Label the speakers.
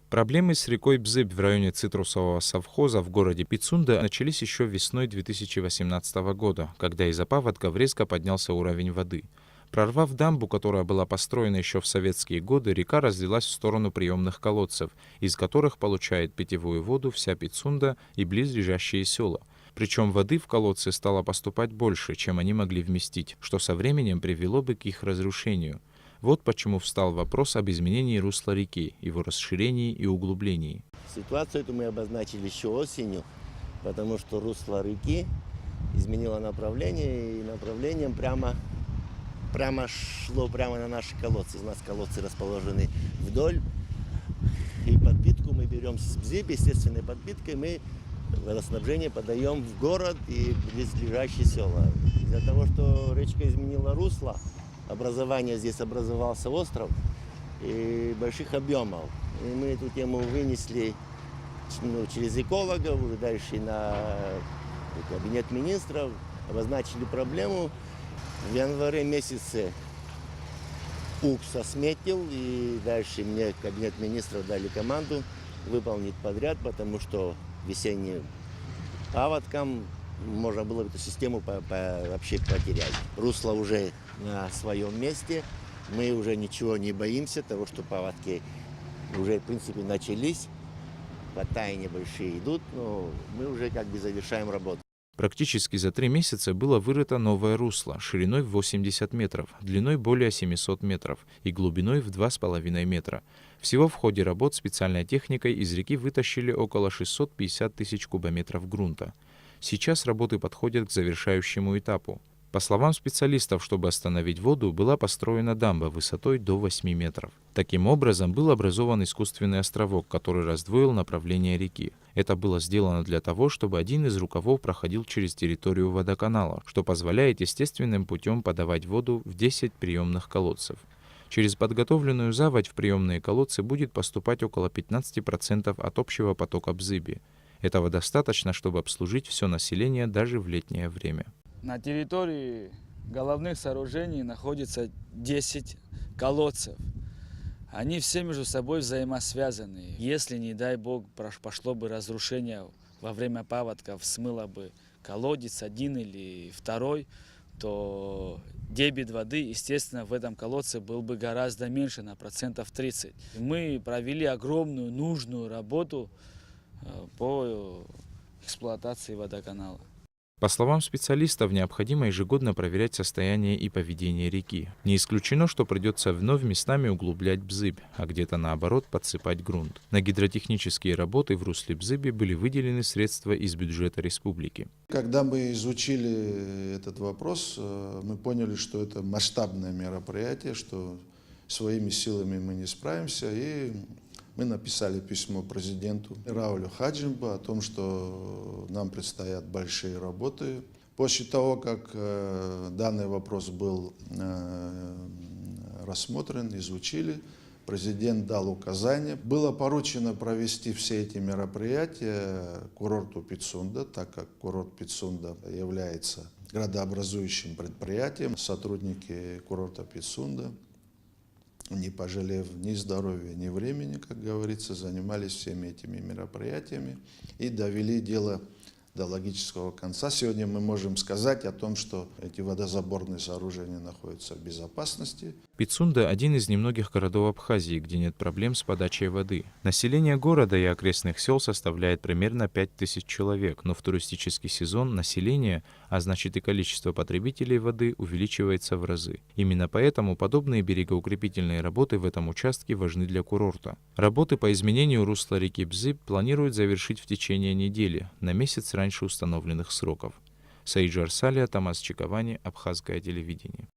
Speaker 1: Проблемы с рекой Бзыб в районе цитрусового совхоза в городе Пицунда начались еще весной 2018 года, когда из-за паводков резко поднялся уровень воды. Прорвав дамбу, которая была построена еще в советские годы, река разлилась в сторону приемных колодцев, из которых получает питьевую воду вся Пицунда и близлежащие села. Причем воды в колодцы стало поступать больше, чем они могли вместить, что со временем привело бы к их разрушению. Вот почему встал вопрос об изменении русла реки, его расширении и углублении.
Speaker 2: Ситуацию эту мы обозначили еще осенью, потому что русло реки изменило направление, и направлением прямо шло прямо на наши колодцы. У нас колодцы расположены вдоль, и подпитку мы берем с Бзыб, естественной подпиткой мы водоснабжение подаем в город и близлежащие села. Из-за того, что речка изменила русло, здесь образовался остров и больших объемов. И мы эту тему вынесли через экологов, дальше на кабинет министров, обозначили проблему. В январе месяце УКС осметил, и дальше мне кабинет министров дали команду выполнить подряд, потому что весенним паводком можно было эту систему вообще потерять. Русло уже на своем месте, мы уже ничего не боимся, того, что паводки уже в принципе начались, потаяния большие идут, но мы уже как бы завершаем работу.
Speaker 1: Практически за 3 месяца было вырыто новое русло шириной в 80 метров, длиной более 700 метров и глубиной в 2,5 метра. Всего в ходе работ специальной техникой из реки вытащили около 650 тысяч кубометров грунта. Сейчас работы подходят к завершающему этапу. По словам специалистов, чтобы остановить воду, была построена дамба высотой до 8 метров. Таким образом, был образован искусственный островок, который раздвоил направление реки. Это было сделано для того, чтобы один из рукавов проходил через территорию водоканала, что позволяет естественным путем подавать воду в 10 приемных колодцев. Через подготовленную заводь в приемные колодцы будет поступать около 15% от общего потока Бзыби. Этого достаточно, чтобы обслужить все население даже в летнее время.
Speaker 3: На территории головных сооружений находится 10 колодцев. Они все между собой взаимосвязаны. Если, не дай бог, пошло бы разрушение во время паводков, смыло бы колодец один или второй, то дебит воды, естественно, в этом колодце был бы гораздо меньше, на 30%. Мы провели огромную нужную работу по эксплуатации водоканала.
Speaker 1: По словам специалистов, необходимо ежегодно проверять состояние и поведение реки. Не исключено, что придется вновь местами углублять Бзыбь, а где-то наоборот подсыпать грунт. На гидротехнические работы в русле Бзыби были выделены средства из бюджета республики.
Speaker 4: Когда мы изучили этот вопрос, мы поняли, что это масштабное мероприятие, что своими силами мы не справимся, и мы написали письмо президенту Раулю Хаджимбу о том, что нам предстоят большие работы. После того, как данный вопрос был рассмотрен, изучили, президент дал указание. Было поручено провести все эти мероприятия курорту Пицунда, так как курорт Пицунда является градообразующим предприятием. Сотрудники курорта Пицунда, не пожалев ни здоровья, ни времени, как говорится, занимались всеми этими мероприятиями и довели дело до логического конца. Сегодня мы можем сказать о том, что эти водозаборные сооружения находятся в безопасности.
Speaker 1: Пицунда – один из немногих городов Абхазии, где нет проблем с подачей воды. Население города и окрестных сел составляет примерно 5000 человек, но в туристический сезон население, а значит и количество потребителей воды, увеличивается в разы. Именно поэтому подобные берегоукрепительные работы в этом участке важны для курорта. Работы по изменению русла реки Бзыб планируют завершить в течение недели, на месяц раньше установленных сроков. Саиджи Арсалия, Томас Чиковани, Абхазское телевидение.